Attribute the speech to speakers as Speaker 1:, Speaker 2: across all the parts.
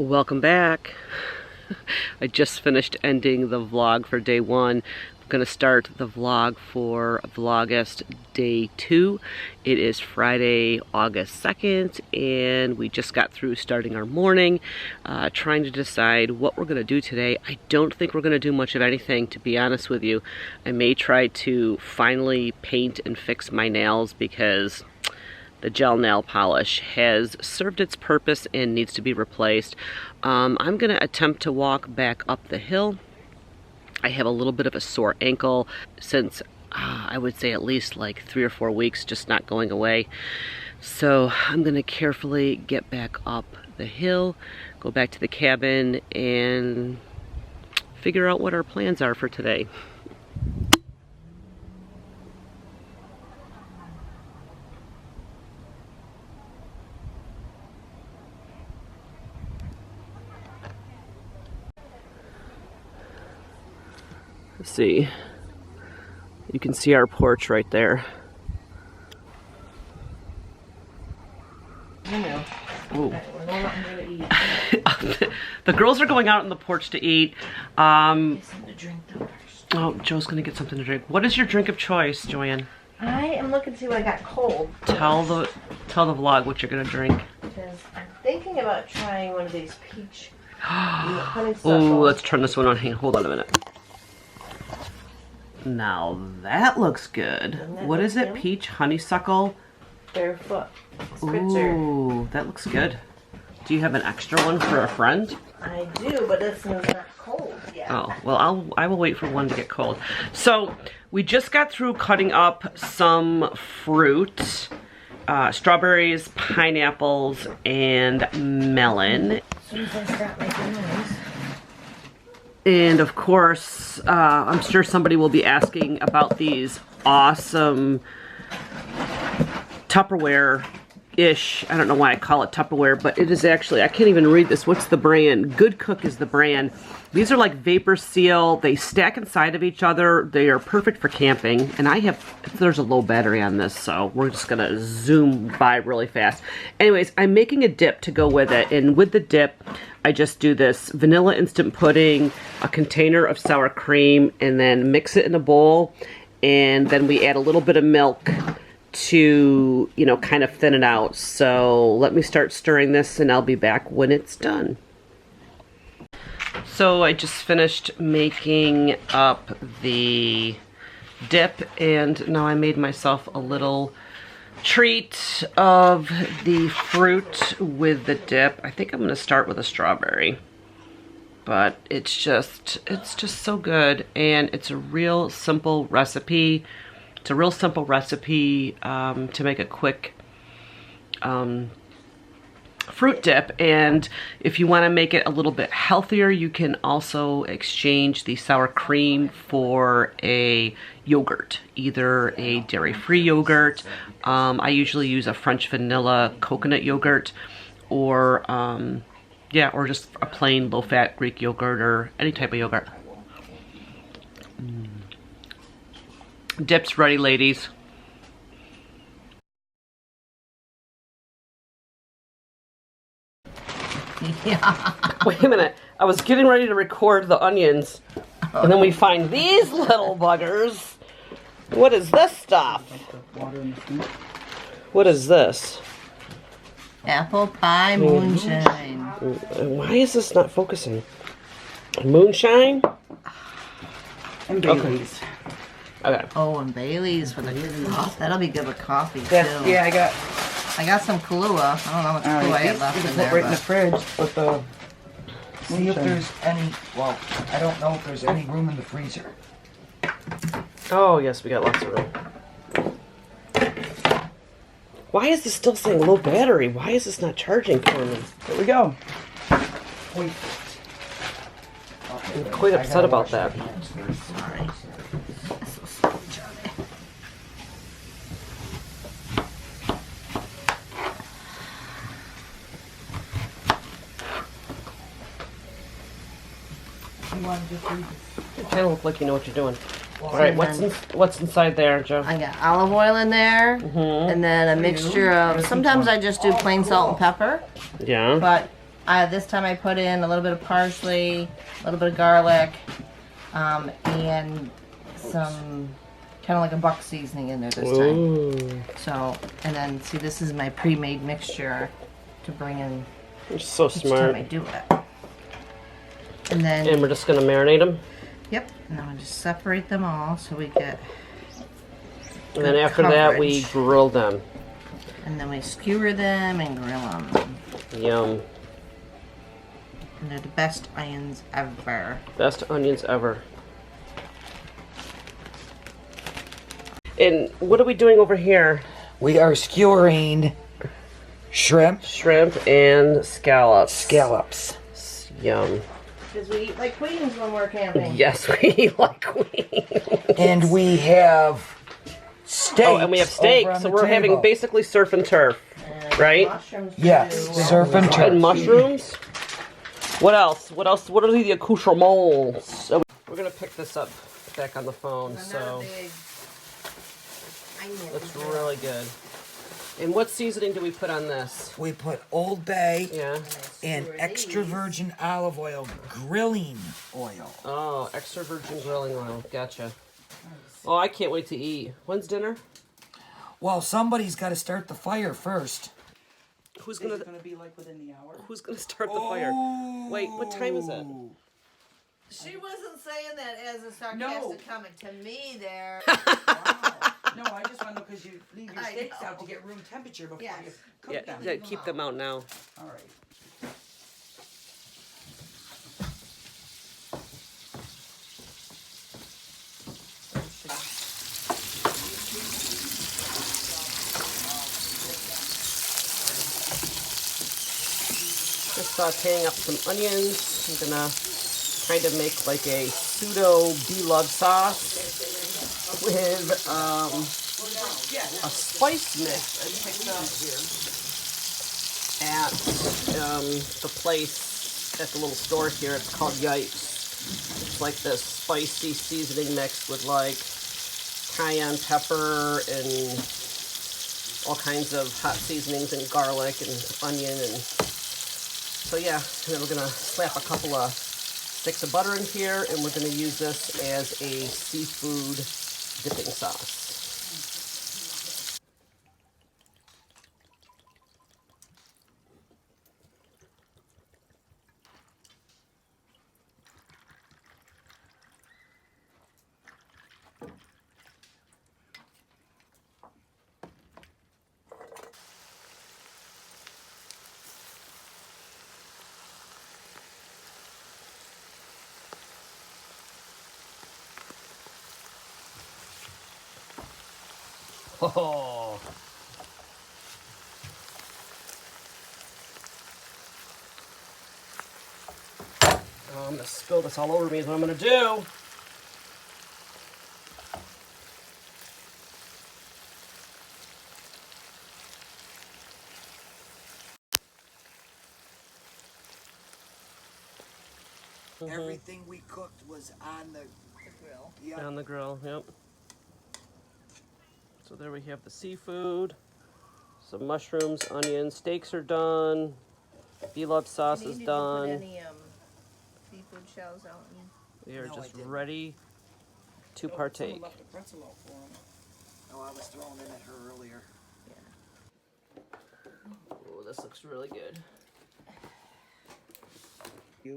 Speaker 1: Welcome back. I just finished ending the vlog for day 1. I'm going to start the vlog for Vlogust day 2. It is Friday, August 2nd, and we just got through starting our morning, trying to decide what we're going to do today. I don't think we're going to do much of anything, to be honest with you. I may try to finally paint and fix my nails because the gel nail polish has served its purpose and needs to be replaced. I'm going to attempt to walk back up the hill. I have a little bit of a sore ankle since I would say at least like 3 or 4 weeks, just not going away. So I'm going to carefully get back up the hill, go back to the cabin, and figure out what our plans are for today. Let's see, you can see our porch right there. Ooh. The girls are going out on the porch to eat. Oh, Joe's gonna get something to drink. What is your drink of choice, Joanne?
Speaker 2: I am looking to see what I got cold.
Speaker 1: Tell the vlog what you're gonna drink.
Speaker 2: Because I'm thinking about trying one of these peach honeysuckle.
Speaker 1: Oh, let's turn this one on. Hang on, hold on a minute. Now that looks good. What is it? Peach honeysuckle?
Speaker 2: Barefoot.
Speaker 1: Ooh, that looks good. Do you have an extra one for a friend?
Speaker 2: I do, but this one's not cold yet.
Speaker 1: Oh, well, I will wait for one to get cold. So, we just got through cutting up some fruit. Strawberries, pineapples, and melon.
Speaker 2: As soon as I start making noise.
Speaker 1: And of course, I'm sure somebody will be asking about these awesome Tupperware-ish. I don't know why I call it Tupperware, but it is actually, I can't even read this. What's the brand? Good Cook is the brand. These are like vapor seal. They stack inside of each other. They are perfect for camping. And there's a low battery on this, so we're just gonna zoom by really fast. Anyways, I'm making a dip to go with it. And with the dip, I just do this vanilla instant pudding, a container of sour cream, and then mix it in a bowl. And then we add a little bit of milk to, you know, kind of thin it out. So let me start stirring this and I'll be back when it's done. So I just finished making up the dip, and now I made myself a little treat of the fruit with the dip. I think I'm going to start with a strawberry, but it's just so good, and it's a real simple recipe. It's a real simple recipe to make a quick fruit dip, and if you want to make it a little bit healthier, you can also exchange the sour cream for a yogurt, either a dairy-free yogurt. I usually use a French vanilla coconut yogurt, or or just a plain low-fat Greek yogurt or any type of yogurt. Dip's ready, ladies.
Speaker 2: Yeah.
Speaker 1: Wait a minute. I was getting ready to record the onions, and then we find these little buggers. What is this stuff? What is this?
Speaker 2: Apple pie moonshine.
Speaker 1: Why is this not focusing? Moonshine?
Speaker 3: And Bailey's.
Speaker 1: Okay.
Speaker 2: Oh, and Bailey's for the that'll be good with coffee too.
Speaker 3: Yeah,
Speaker 2: I got some Kahlua. I don't know how much Kahlua I had left in there.
Speaker 3: Right in the fridge, but the see if there's any. Well, I don't know if there's any room in the freezer.
Speaker 1: Oh yes, we got lots of room. Why is this still saying low battery? Why is this not charging for me?
Speaker 3: There we go. Wait.
Speaker 1: I'm quite upset about that.
Speaker 2: Sorry.
Speaker 1: You kind of look like you know what you're doing. All right, what's inside there, Joe?
Speaker 2: I got olive oil in there, and then a mixture of. Sometimes I just do plain salt and pepper.
Speaker 1: Yeah.
Speaker 2: But This time I put in a little bit of parsley, a little bit of garlic, and some kind of like a buck seasoning in there this time.
Speaker 1: Ooh.
Speaker 2: So, and then see, this is my pre-made mixture to bring in
Speaker 1: You're so
Speaker 2: each
Speaker 1: smart.
Speaker 2: time I do it. And then,
Speaker 1: And we're just gonna marinate them.
Speaker 2: yep, and then we just separate them all so we get.
Speaker 1: And then after that, we grill them.
Speaker 2: And then we skewer them and grill them.
Speaker 1: Yum.
Speaker 2: And they're the best onions ever.
Speaker 1: Best onions ever. And what are we doing over here?
Speaker 3: We are skewering shrimp.
Speaker 1: Shrimp and scallops.
Speaker 3: Scallops.
Speaker 1: Yum.
Speaker 2: Because we eat like queens when we're camping.
Speaker 1: Yes, we eat like queens.
Speaker 3: And we have steak.
Speaker 1: Oh, and we have steak, so we're having basically surf and turf, right?
Speaker 2: Mushrooms
Speaker 3: Yes,
Speaker 2: too.
Speaker 3: surf and turf.
Speaker 1: And mushrooms. What else? What else? What are the accoutrements? So we're gonna pick this up back on the phone. So looks really good. And what seasoning do we put on this?
Speaker 3: We put Old Bay
Speaker 1: Yeah.
Speaker 3: and extra virgin olive oil, grilling oil.
Speaker 1: Oh, extra virgin grilling oil. Gotcha. Oh, I can't wait to eat. When's dinner?
Speaker 3: Well, somebody's got to start the fire first.
Speaker 1: Who's gonna?
Speaker 3: Is it going to be like within the hour?
Speaker 1: Who's gonna start the fire? Wait, what time is it?
Speaker 2: She wasn't saying that as a sarcastic comment to me there.
Speaker 3: No, I just want to know because you leave your steaks out to get room temperature before you cook them.
Speaker 1: Yeah, keep them out now.
Speaker 3: All right.
Speaker 1: Just sauteing up some onions. I'm gonna kind of make like a pseudo beloved sauce with a spice mix I picked up at the place at the little store here. It's called Yikes. It's like this spicy seasoning mix with like cayenne pepper and all kinds of hot seasonings and garlic and onion and so yeah, and then we're gonna slap a couple of sticks of butter in here and we're gonna use this as a seafood dipping sauce. Oh. I'm gonna spill this all over me is what I'm gonna do.
Speaker 3: Everything we cooked was on the grill. Yep.
Speaker 1: On the grill, yep. So there we have the seafood, some mushrooms, onions, steaks are done, beloved sauce is done.
Speaker 2: Did you put any seafood shells out?
Speaker 1: We are
Speaker 3: No,
Speaker 1: just
Speaker 3: I didn't.
Speaker 1: ready to partake.
Speaker 3: Someone left a pretzel out for him. Oh, I was throwing it at her earlier.
Speaker 1: Oh, this looks really good.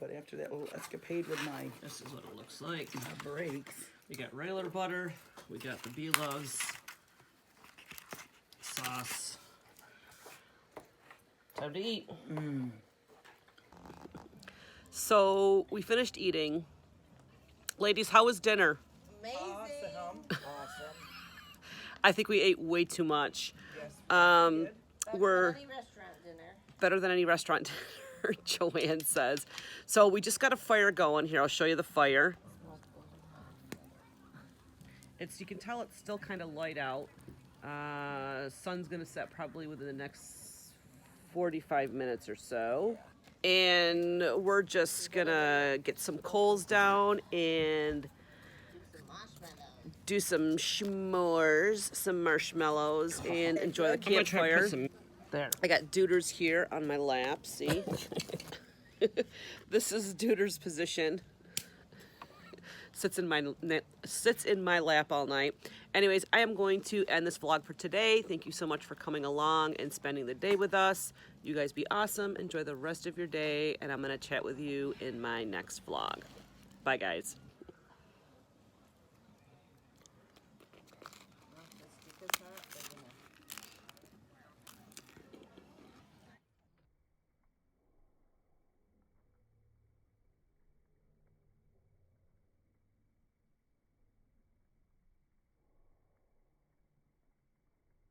Speaker 3: But after that little escapade with my
Speaker 1: This is what it looks like.
Speaker 3: breaks.
Speaker 1: We got regular butter, we got the beloves, sauce. Time to eat. So we finished eating. Ladies, how was dinner?
Speaker 2: Amazing.
Speaker 3: Awesome.
Speaker 1: I think we ate way too much.
Speaker 3: Yes.
Speaker 1: We're
Speaker 2: Any restaurant dinner.
Speaker 1: better than any restaurant dinner, Joanne says. So we just got a fire going here. I'll show you the fire. You can tell it's still kind of light out. Sun's gonna set probably within the next 45 minutes or so. And we're just gonna get some coals down and do some s'mores, some marshmallows, and enjoy the campfire. There. I got Duders here on my lap, see? This is Duder's position. Sits in my lap all night. Anyways, I am going to end this vlog for today. Thank you so much for coming along and spending the day with us. You guys be awesome. Enjoy the rest of your day, and I'm going to chat with you in my next vlog. Bye, guys.